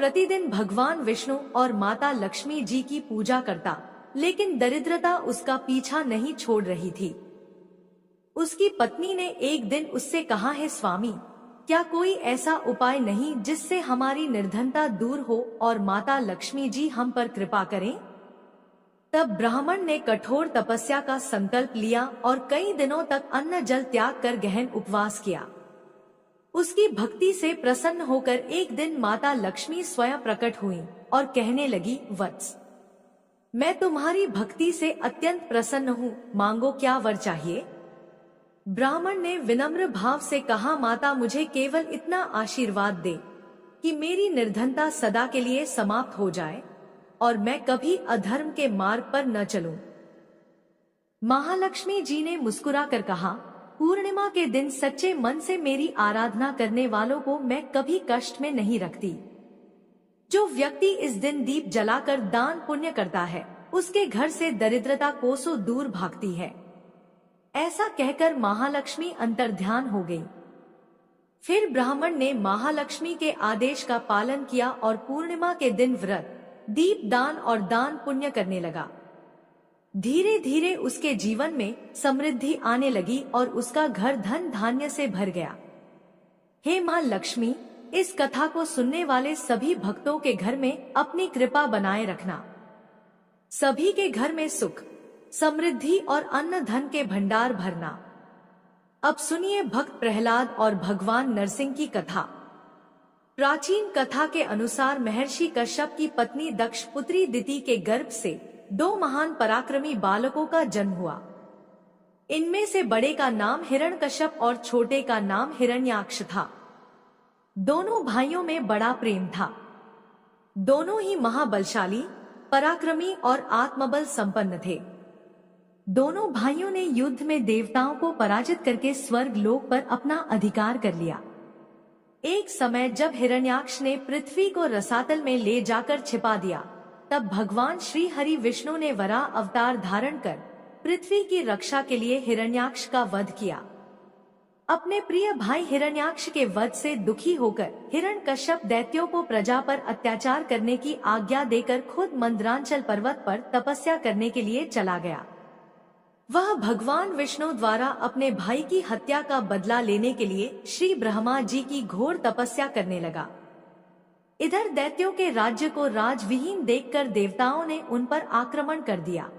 प्रतिदिन भगवान विष्णु और माता लक्ष्मी जी की पूजा करता, लेकिन दरिद्रता उसका पीछा नहीं छोड़ रही थी। उसकी पत्नी ने एक दिन उससे कहा, है स्वामी, क्या कोई ऐसा उपाय नहीं जिससे हमारी निर्धनता दूर हो और माता लक्ष्मी जी हम पर कृपा करें? तब ब्राह्मण ने कठोर तपस्या का संकल्प लिया और कई दिनों तक अन्न जल त्याग कर गहन उपवास किया। उसकी भक्ति से प्रसन्न होकर एक दिन माता लक्ष्मी स्वयं प्रकट हुई और कहने लगी, वत्स, मैं तुम्हारी भक्ति से अत्यंत प्रसन्न हूँ, मांगो क्या वर चाहिए? ब्राह्मण ने विनम्र भाव से कहा, माता, मुझे केवल इतना आशीर्वाद दे कि मेरी निर्धनता सदा के लिए समाप्त हो जाए और मैं कभी अधर्म के मार्ग पर न चलूं। महालक्ष्मी जी ने मुस्कुरा कर कहा, पूर्णिमा के दिन सच्चे मन से मेरी आराधना करने वालों को मैं कभी कष्ट में नहीं रखती। जो व्यक्ति इस दिन दीप जलाकर दान पुण्य करता है, उसके घर से दरिद्रता कोसों दूर भागती है। ऐसा कहकर महालक्ष्मी अंतर्ध्यान हो गई। फिर ब्राह्मण ने महालक्ष्मी के आदेश का पालन किया और पूर्णिमा के दिन व्रत, दीप दान और दान पुण्य करने लगा। धीरे धीरे उसके जीवन में समृद्धि आने लगी और उसका घर धन धान्य से भर गया। हे मां लक्ष्मी, इस कथा को सुनने वाले सभी भक्तों के घर में अपनी कृपा बनाए रखना। सभी के घर में सुख, समृद्धि और अन्न धन के भंडार भरना। अब सुनिए भक्त प्रहलाद और भगवान नरसिंह की कथा। प्राचीन कथा के अनुसार महर्षि कश्यप की पत्नी दक्ष पुत्री दिति के गर्भ से 2 महान पराक्रमी बालकों का जन्म हुआ। इनमें से बड़े का नाम हिरण्यकश्यप और छोटे का नाम हिरण्याक्ष था। दोनों भाइयों में बड़ा प्रेम था। दोनों ही महाबलशाली, पराक्रमी और आत्मबल संपन्न थे। दोनों भाइयों ने युद्ध में देवताओं को पराजित करके स्वर्ग लोक पर अपना अधिकार कर लिया। एक समय जब हिरण्याक्ष ने पृथ्वी को रसातल में ले जाकर छिपा दिया, तब भगवान श्री हरि विष्णु ने वराह अवतार धारण कर पृथ्वी की रक्षा के लिए हिरण्याक्ष का वध किया। अपने प्रिय भाई हिरण्याक्ष के वध से दुखी होकर हिरण्यकश्यप दैत्यों को प्रजा पर अत्याचार करने की आज्ञा देकर खुद मंदरांचल पर्वत पर तपस्या करने के लिए चला गया। वह भगवान विष्णु द्वारा अपने भाई की हत्या का बदला लेने के लिए श्री ब्रह्मा जी की घोर तपस्या करने लगा। इधर दैत्यों के राज्य को राजविहीन देखकर देवताओं ने उन पर आक्रमण कर दिया।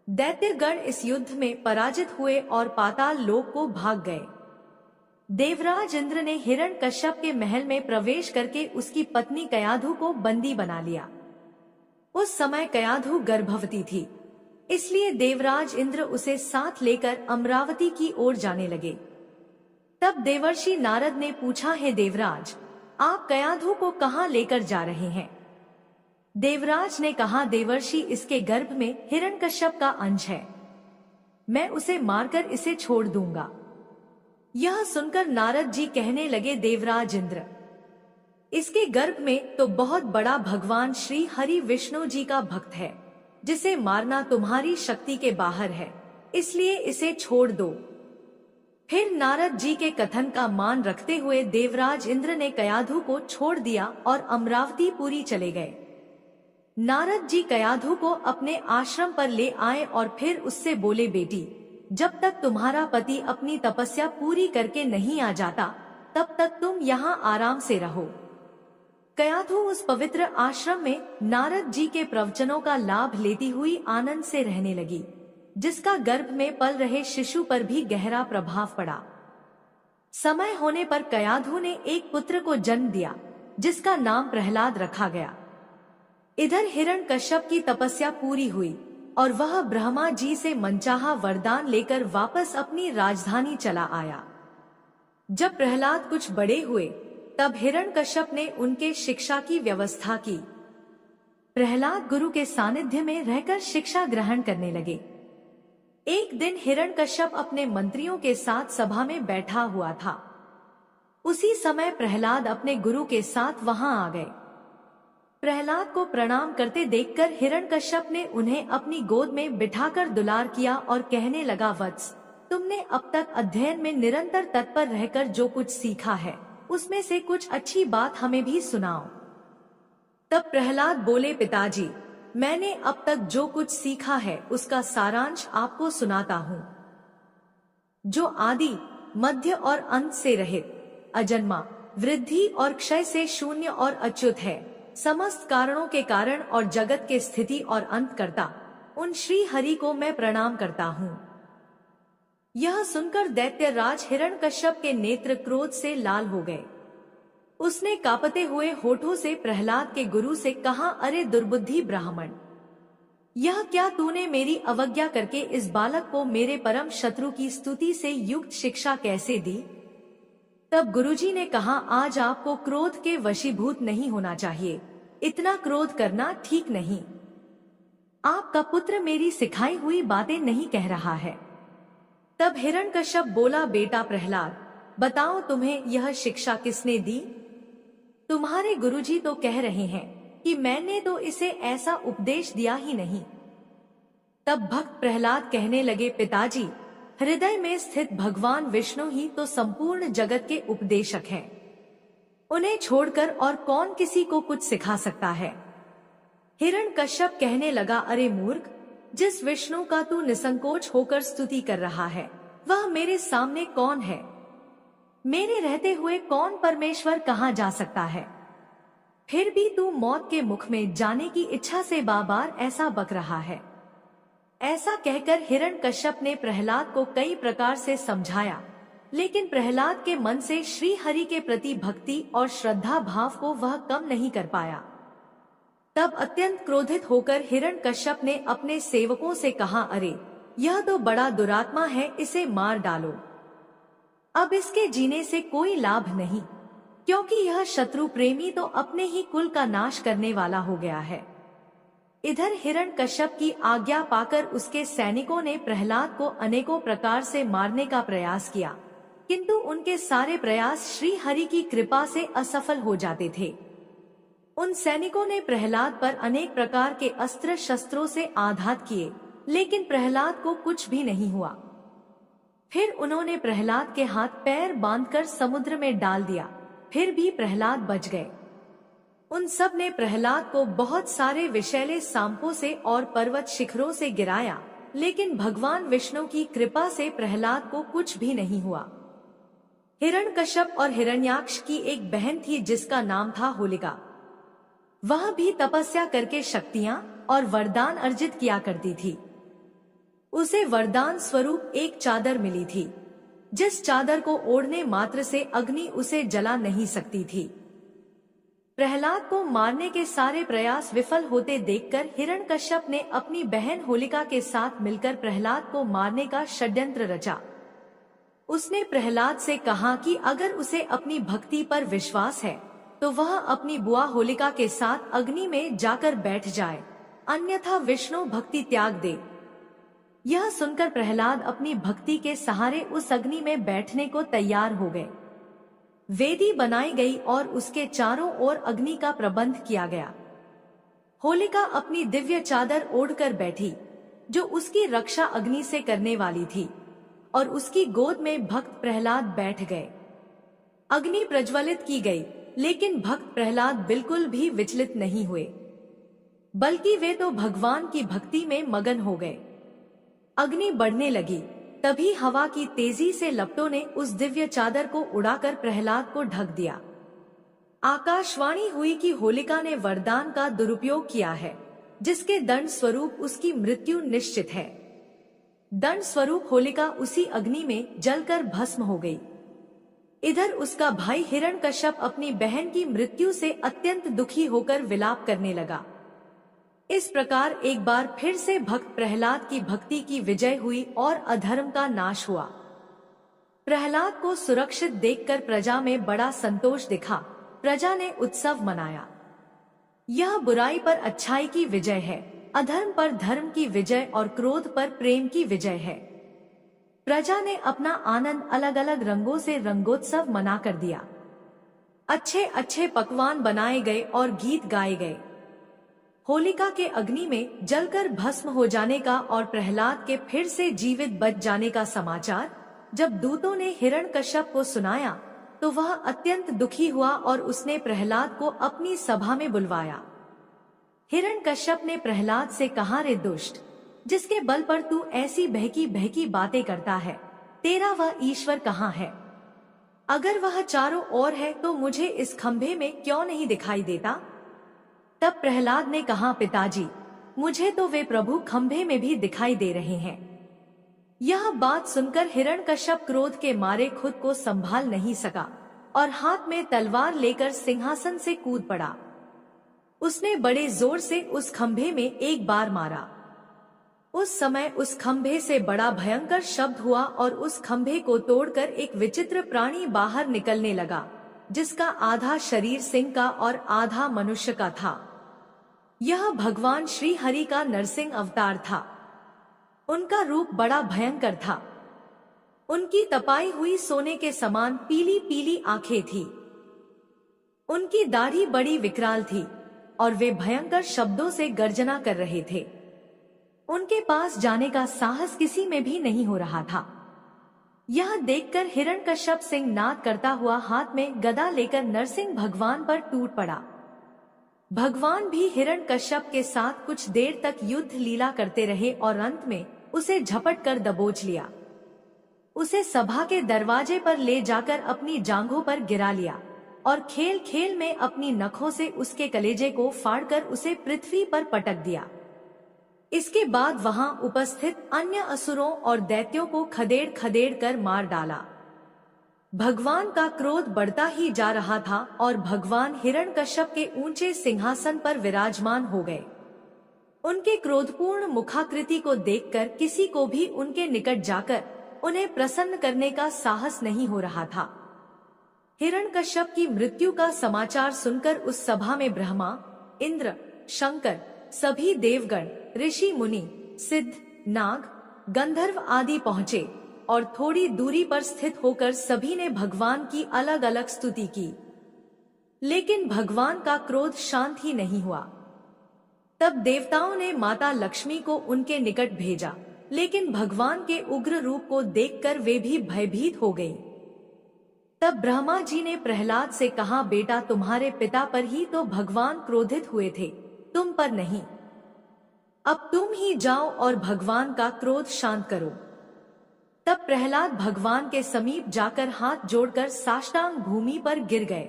दैत्यगण इस युद्ध में पराजित हुए और पाताल लोक को भाग गए। देवराज इंद्र ने हिरण्यकश्यप के महल में प्रवेश करके उसकी पत्नी कयाधु को बंदी बना लिया। उस समय कयाधु गर्भवती थी, इसलिए देवराज इंद्र उसे साथ लेकर अमरावती की ओर जाने लगे। तब देवर्षि नारद ने पूछा, है देवराज, आप कयाधु को कहाँ लेकर जा रहे हैं? देवराज ने कहा, देवर्षि, इसके गर्भ में हिरण्यकश्यप का अंश है, मैं उसे मारकर इसे छोड़ दूंगा। यह सुनकर नारद जी कहने लगे, देवराज इंद्र, इसके गर्भ में तो बहुत बड़ा भगवान श्री हरि विष्णु जी का भक्त है, जिसे मारना तुम्हारी शक्ति के बाहर है, इसलिए इसे छोड़ दो। फिर नारद जी के कथन का मान रखते हुए देवराज इंद्र ने कयाधु को छोड़ दिया और अमरावती पुरी चले गए। नारद जी कयाधु को अपने आश्रम पर ले आए और फिर उससे बोले, बेटी, जब तक तुम्हारा पति अपनी तपस्या पूरी करके नहीं आ जाता, तब तक तुम यहाँ आराम से रहो। कयाधु उस पवित्र आश्रम में नारद जी के प्रवचनों का लाभ लेती हुई आनंद से रहने लगी, जिसका गर्भ में पल रहे शिशु पर भी गहरा प्रभाव पड़ा। समय होने पर कयाधु ने एक पुत्र को जन्म दिया, जिसका नाम प्रहलाद रखा गया। इधर हिरण्यकश्यप की तपस्या पूरी हुई और वह ब्रह्मा जी से मनचाहा वरदान लेकर वापस अपनी राजधानी चला आया। जब प्रहलाद कुछ बड़े हुए, तब हिरण्यकश्यप ने उनके शिक्षा की व्यवस्था की। प्रहलाद गुरु के सानिध्य में रहकर शिक्षा ग्रहण करने लगे। एक दिन हिरण्यकश्यप अपने मंत्रियों के साथ सभा में बैठा हुआ था। उसी समय प्रहलाद अपने गुरु के साथ वहां आ गए। प्रहलाद को प्रणाम करते देखकर हिरण्यकश्यप ने उन्हें अपनी गोद में बिठाकर दुलार किया और कहने लगा, वत्स, तुमने अब तक अध्ययन में निरंतर तत्पर रहकर जो कुछ सीखा है, उसमें से कुछ अच्छी बात हमें भी सुनाओ। तब प्रहलाद बोले, पिताजी, मैंने अब तक जो कुछ सीखा है उसका सारांश आपको सुनाता हूँ। जो आदि, मध्य और अंत से रहित, अजन्मा, वृद्धि और क्षय से शून्य और अच्युत है, समस्त कारणों के कारण और जगत के स्थिति और अंत करता, उन श्री हरि को मैं प्रणाम करता हूँ। यह सुनकर दैत्य राज हिरण्यकश्यप के नेत्र क्रोध से लाल हो गए। उसने कांपते हुए होठों से प्रहलाद के गुरु से कहा, अरे दुर्बुद्धि ब्राह्मण, यह क्या तूने मेरी अवज्ञा करके इस बालक को मेरे परम शत्रु की स्तुति से युक्त शिक्षा कैसे दी? तब गुरुजी ने कहा, आज आपको क्रोध के वशीभूत नहीं होना चाहिए, इतना क्रोध करना ठीक नहीं। आपका पुत्र मेरी सिखाई हुई बातें नहीं कह रहा है। तब हिरण्यकश्यप बोला, बेटा प्रहलाद, बताओ तुम्हें यह शिक्षा किसने दी? तुम्हारे गुरुजी तो कह रहे हैं कि मैंने तो इसे ऐसा उपदेश दिया ही नहीं। तब भक्त प्रहलाद कहने लगे, पिताजी, हृदय में स्थित भगवान विष्णु ही तो संपूर्ण जगत के उपदेशक हैं। उन्हें छोड़कर और कौन किसी को कुछ सिखा सकता है? हिरण्यकश्यप कहने लगा, अरे मूर्ख, जिस विष्णु का तू निसंकोच होकर स्तुति कर रहा है वह मेरे सामने कौन है? मेरे रहते हुए कौन परमेश्वर कहाँ जा सकता है? फिर भी तू मौत के मुख में जाने की इच्छा से बार-बार ऐसा बक रहा है। ऐसा कहकर हिरण्यकश्यप ने प्रहलाद को कई प्रकार से समझाया, लेकिन प्रहलाद के मन से श्री हरि के प्रति भक्ति और श्रद्धा भाव को वह कम नहीं कर पाया। तब अत्यंत क्रोधित होकर हिरण्यकश्यप ने अपने सेवकों से कहा, अरे यह तो बड़ा दुरात्मा है, इसे मार डालो। अब इसके जीने से कोई लाभ नहीं, क्योंकि यह शत्रु प्रेमी तो अपने ही कुल का नाश करने वाला हो गया है। इधर हिरण्यकश्यप की आज्ञा पाकर उसके सैनिकों ने प्रहलाद को अनेकों प्रकार से मारने का प्रयास किया, किंतु उनके सारे प्रयास श्री हरि की कृपा से असफल हो जाते थे। उन सैनिकों ने प्रहलाद पर अनेक प्रकार के अस्त्र शस्त्रों से आघात किए, लेकिन प्रहलाद को कुछ भी नहीं हुआ। फिर उन्होंने प्रहलाद के हाथ पैर बांधकर समुद्र में डाल दिया, फिर भी प्रहलाद बच गए। उन सब ने प्रहलाद को बहुत सारे विषैले सांपों से और पर्वत शिखरों से गिराया, लेकिन भगवान विष्णु की कृपा से प्रहलाद को कुछ भी नहीं हुआ। हिरण्यकश्यप और हिरण्याक्ष की एक बहन थी जिसका नाम था होलिका। वह भी तपस्या करके शक्तियां और वरदान अर्जित किया करती थी। उसे वरदान स्वरूप एक चादर मिली थी, जिस चादर को ओढ़ने मात्र से अग्नि उसे जला नहीं सकती थी। प्रहलाद को मारने के सारे प्रयास विफल होते देखकर हिरण्यकश्यप ने अपनी बहन होलिका के साथ मिलकर प्रहलाद को मारने का षड्यंत्र रचा। उसने प्रहलाद से कहा कि अगर उसे अपनी भक्ति पर विश्वास है तो वह अपनी बुआ होलिका के साथ अग्नि में जाकर बैठ जाए, अन्यथा विष्णु भक्ति त्याग दे। यह सुनकर प्रहलाद अपनी भक्ति के सहारे उस अग्नि में बैठने को तैयार हो गए। वेदी बनाई गई और उसके चारों ओर अग्नि का प्रबंध किया गया। होलिका अपनी दिव्य चादर ओढ़कर बैठी, जो उसकी रक्षा अग्नि से करने वाली थी, और उसकी गोद में भक्त प्रहलाद बैठ गए। अग्नि प्रज्वलित की गई, लेकिन भक्त प्रहलाद बिल्कुल भी विचलित नहीं हुए, बल्कि वे तो भगवान की भक्ति में मगन हो गए। अग्नि बढ़ने लगी, तभी हवा की तेजी से लपटों ने उस दिव्य चादर को उड़ाकर प्रहलाद को ढक दिया। आकाशवाणी हुई कि होलिका ने वरदान का दुरुपयोग किया है, जिसके दंड स्वरूप उसकी मृत्यु निश्चित है। दंड स्वरूप होलिका उसी अग्नि में जलकर भस्म हो गई। इधर उसका भाई हिरण्यकश्यप अपनी बहन की मृत्यु से अत्यंत दुखी होकर विलाप करने लगा। इस प्रकार एक बार फिर से भक्त प्रहलाद की भक्ति की विजय हुई और अधर्म का नाश हुआ। प्रहलाद को सुरक्षित देखकर प्रजा में बड़ा संतोष दिखा। प्रजा ने उत्सव मनाया। यह बुराई पर अच्छाई की विजय है, अधर्म पर धर्म की विजय और क्रोध पर प्रेम की विजय है। प्रजा ने अपना आनंद अलग अलग रंगों से रंगोत्सव मना कर दिया। अच्छे अच्छे पकवान बनाए गए और गीत गाए गए। होलिका के अग्नि में जलकर भस्म हो जाने का और प्रहलाद के फिर से जीवित बच जाने का समाचार जब दूतों ने हिरण्यकश्यप को सुनाया तो वह अत्यंत दुखी हुआ और उसने प्रहलाद को अपनी सभा में बुलवाया हिरण्यकश्यप ने प्रहलाद से कहा, रे दुष्ट, जिसके बल पर तू ऐसी बहकी बहकी बातें करता है, तेरा वह ईश्वर कहाँ है? अगर वह चारों ओर है तो मुझे इस खंभे में क्यों नहीं दिखाई देता? तब प्रहलाद ने कहा, पिताजी, मुझे तो वे प्रभु खंभे में भी दिखाई दे रहे हैं। यह बात सुनकर हिरण्यकश्यप क्रोध के मारे खुद को संभाल नहीं सका और हाथ में तलवार लेकर सिंहासन से कूद पड़ा। उसने बड़े जोर से उस खंभे में एक बार मारा। उस समय उस खंभे से बड़ा भयंकर शब्द हुआ और उस खंभे को तोड़कर एक विचित्र प्राणी बाहर निकलने लगा, जिसका आधा शरीर सिंह का और आधा मनुष्य का था। यह भगवान श्री हरि का नरसिंह अवतार था। उनका रूप बड़ा भयंकर था। उनकी तपाई हुई सोने के समान पीली पीली आंखें थी। उनकी दाढ़ी बड़ी विकराल थी और वे भयंकर शब्दों से गर्जना कर रहे थे। उनके पास जाने का साहस किसी में भी नहीं हो रहा था। यह देखकर हिरण्यकश्यप सिंह नाद करता हुआ हाथ में गदा लेकर नरसिंह भगवान पर टूट पड़ा। भगवान भी हिरण्यकश्यप के साथ कुछ देर तक युद्ध लीला करते रहे और अंत में उसे झपट कर दबोच लिया। उसे सभा के दरवाजे पर ले जाकर अपनी जांघों पर गिरा लिया और खेल खेल में अपनी नखों से उसके कलेजे को फाड़कर उसे पृथ्वी पर पटक दिया। इसके बाद वहां उपस्थित अन्य असुरों और दैत्यों को खदेड़ खदेड़ कर मार डाला। भगवान का क्रोध बढ़ता ही जा रहा था और भगवान हिरण्यकश्यप के ऊंचे सिंहासन पर विराजमान हो गए। उनके क्रोधपूर्ण मुखाकृति को देखकर किसी को भी उनके निकट जाकर उन्हें प्रसन्न करने का साहस नहीं हो रहा था। हिरण्यकश्यप की मृत्यु का समाचार सुनकर उस सभा में ब्रह्मा, इंद्र, शंकर, सभी देवगण, ऋषि मुनि, सिद्ध, नाग, गंधर्व आदि पहुँचे और थोड़ी दूरी पर स्थित होकर सभी ने भगवान की अलग अलग स्तुति की। लेकिन भगवान का क्रोध शांत ही नहीं हुआ। तब देवताओं ने माता लक्ष्मी को उनके निकट भेजा, लेकिन भगवान के उग्र रूप को देखकर वे भी भयभीत हो गई। तब ब्रह्मा जी ने प्रहलाद से कहा, बेटा, तुम्हारे पिता पर ही तो भगवान क्रोधित हुए थे, तुम पर नहीं। अब तुम ही जाओ और भगवान का क्रोध शांत करो। तब प्रहलाद भगवान के समीप जाकर हाथ जोड़कर साष्टांग भूमि पर गिर गए।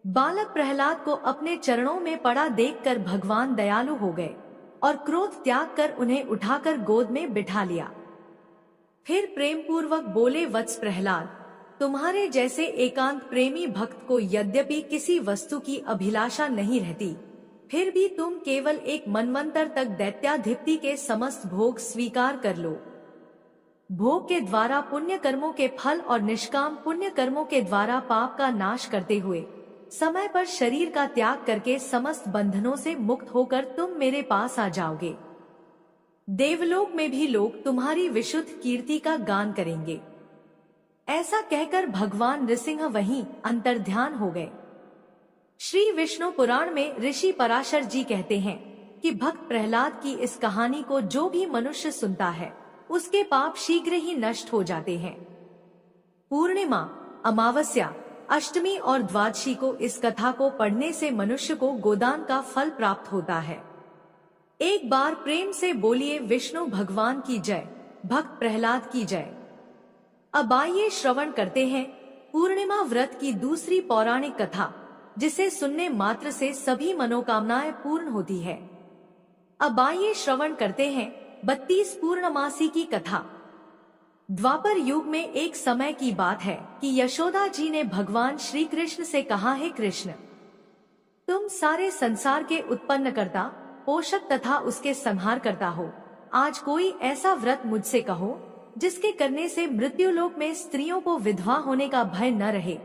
बालक प्रहलाद को अपने चरणों में पड़ा देखकर भगवान दयालु हो गए और क्रोध त्याग कर उन्हें उठाकर गोद में बिठा लिया। फिर प्रेम पूर्वक बोले, वत्स प्रहलाद, तुम्हारे जैसे एकांत प्रेमी भक्त को यद्यपि किसी वस्तु की अभिलाषा नहीं रहती, फिर भी तुम केवल एक मनवंतर तक दैत्याधिपति के समस्त भोग स्वीकार कर लो। भोग के द्वारा पुण्य कर्मों के फल और निष्काम पुण्य कर्मों के द्वारा पाप का नाश करते हुए समय पर शरीर का त्याग करके समस्त बंधनों से मुक्त होकर तुम मेरे पास आ जाओगे। देवलोक में भी लोग तुम्हारी विशुद्ध कीर्ति का गान करेंगे। ऐसा कहकर भगवान नृसिंह वहीं अंतर्ध्यान हो गए। श्री विष्णु पुराण में ऋषि पराशर जी कहते हैं कि भक्त प्रहलाद की इस कहानी को जो भी मनुष्य सुनता है उसके पाप शीघ्र ही नष्ट हो जाते हैं। पूर्णिमा, अमावस्या, अष्टमी और द्वादशी को इस कथा को पढ़ने से मनुष्य को गोदान का फल प्राप्त होता है। एक बार प्रेम से बोलिए, विष्णु भगवान की जय, भक्त प्रहलाद की जय। अब आइए श्रवण करते हैं पूर्णिमा व्रत की दूसरी पौराणिक कथा, जिसे सुनने मात्र से सभी मनोकामनाएं पूर्ण होती है। अब आइए श्रवण करते हैं 32 पूर्णमासी की कथा। द्वापर युग में एक समय की बात है कि यशोदा जी ने भगवान श्री कृष्ण से कहा, है कृष्ण, तुम सारे संसार के उत्पन्न करता, पोषक तथा उसके संहार करता हो। आज कोई ऐसा व्रत मुझसे कहो जिसके करने से मृत्युलोक में स्त्रियों को विधवा होने का भय न रहे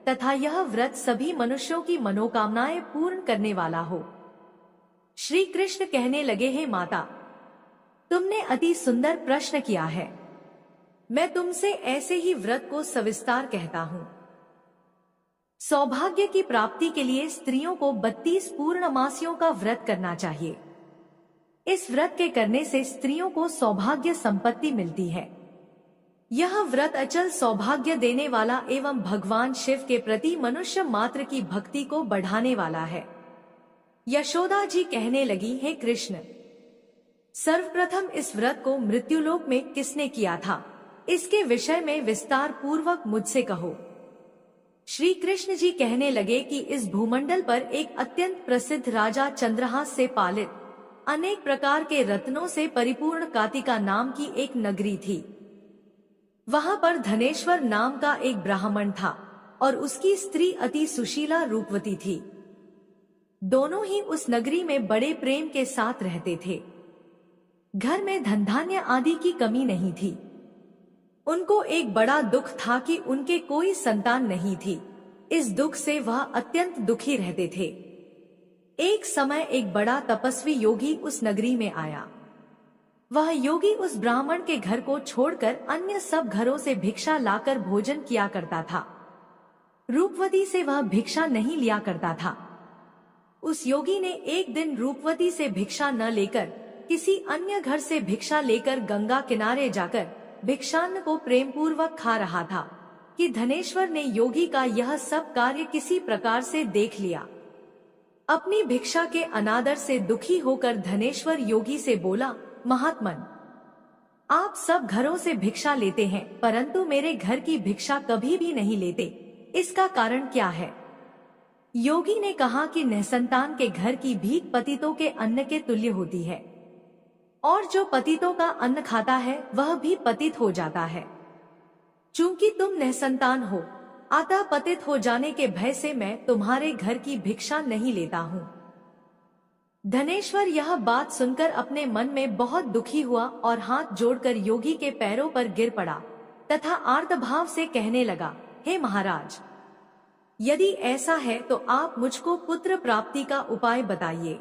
तथा यह व्रत सभी मनुष्यों की मनोकामनाएं पूर्ण करने वाला हो। श्री कृष्ण कहने लगे, हे माता, तुमने अति सुंदर प्रश्न किया है। मैं तुमसे ऐसे ही व्रत को सविस्तार कहता हूँ। सौभाग्य की प्राप्ति के लिए स्त्रियों को 32 पूर्णमासियों का व्रत करना चाहिए। इस व्रत के करने से स्त्रियों को सौभाग्य संपत्ति मिलती है। यह व्रत अचल सौभाग्य देने वाला एवं भगवान शिव के प्रति मनुष्य मात्र की भक्ति को बढ़ाने वाला है। यशोदा जी कहने लगी, हे कृष्ण, सर्वप्रथम इस व्रत को मृत्युलोक में किसने किया था, इसके विषय में विस्तार पूर्वक मुझसे कहो। श्री कृष्ण जी कहने लगे कि इस भूमंडल पर एक अत्यंत प्रसिद्ध राजा चंद्रहास से पालित अनेक प्रकार के रत्नों से परिपूर्ण कातिका नाम की एक नगरी थी। वहां पर धनेश्वर नाम का एक ब्राह्मण था और उसकी स्त्री अति सुशीला रूपवती थी। दोनों ही उस नगरी में बड़े प्रेम के साथ रहते थे। घर में धन धान्य आदि की कमी नहीं थी। उनको एक बड़ा दुख था कि उनके कोई संतान नहीं थी। इस दुख से वह अत्यंत दुखी रहते थे। एक समय एक बड़ा तपस्वी योगी उस नगरी में आया। वह योगी उस ब्राह्मण के घर को छोड़कर अन्य सब घरों से भिक्षा लाकर भोजन किया करता था। रूपवती से वह भिक्षा नहीं लिया करता था। उस योगी ने एक दिन रूपवती से भिक्षा न लेकर किसी अन्य घर से भिक्षा लेकर गंगा किनारे जाकर भिक्षान्न को प्रेम पूर्वक खा रहा था कि धनेश्वर ने योगी का यह सब कार्य किसी प्रकार से देख लिया। अपनी भिक्षा के अनादर से दुखी होकर धनेश्वर योगी से बोला, महात्मन, आप सब घरों से भिक्षा लेते हैं परंतु मेरे घर की भिक्षा कभी भी नहीं लेते, इसका कारण क्या है? योगी ने कहा कि निसंतान के घर की भीख पतितों के अन्न के तुल्य होती है और जो पतितों का अन्न खाता है वह भी पतित हो जाता है। चूंकि तुम निसंतान हो अतः पतित हो जाने के भय से मैं तुम्हारे घर की भिक्षा नहीं लेता हूँ। धनेश्वर यह बात सुनकर अपने मन में बहुत दुखी हुआ और हाथ जोड़कर योगी के पैरों पर गिर पड़ा तथा आर्त भाव से कहने लगा, हे महाराज, यदि ऐसा है तो आप मुझको पुत्र प्राप्ति का उपाय बताइए।